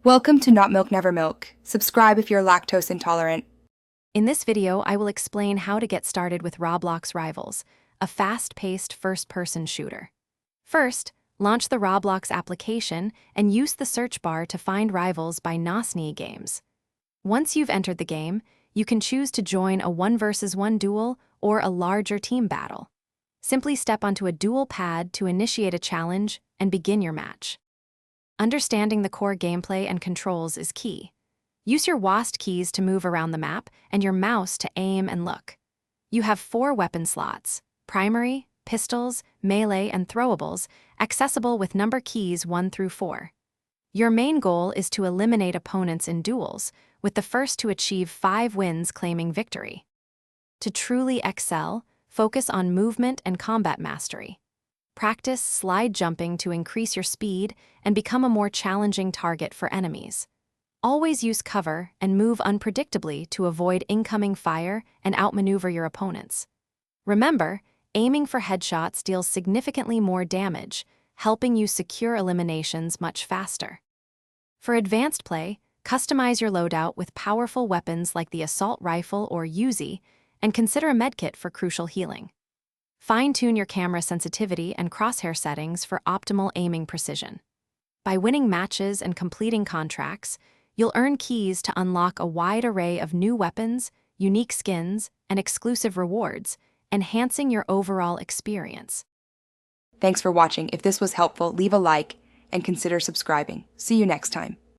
Welcome to Not Milk Never Milk. Subscribe if you're lactose intolerant. In this video, I will explain how to get started with Roblox Rivals, a fast-paced first-person shooter. First, launch the Roblox application and use the search bar to find Rivals by Nosny Games. Once you've entered the game, you can choose to join a 1 versus 1 duel or a larger team battle. Simply step onto a duel pad to initiate a challenge and begin your match. Understanding the core gameplay and controls is key. Use your WASD keys to move around the map and your mouse to aim and look. You have 4 weapon slots: primary, pistols, melee, and throwables, accessible with number keys 1 through 4. Your main goal is to eliminate opponents in duels, with the first to achieve 5 wins claiming victory. To truly excel, focus on movement and combat mastery. Practice slide jumping to increase your speed and become a more challenging target for enemies. Always use cover and move unpredictably to avoid incoming fire and outmaneuver your opponents. Remember, aiming for headshots deals significantly more damage, helping you secure eliminations much faster. For advanced play, customize your loadout with powerful weapons like the assault rifle or Uzi, and consider a medkit for crucial healing. Fine-tune your camera sensitivity and crosshair settings for optimal aiming precision. By winning matches and completing contracts, you'll earn keys to unlock a wide array of new weapons, unique skins, and exclusive rewards, enhancing your overall experience. Thanks for watching. If this was helpful, leave a like and consider subscribing. See you next time.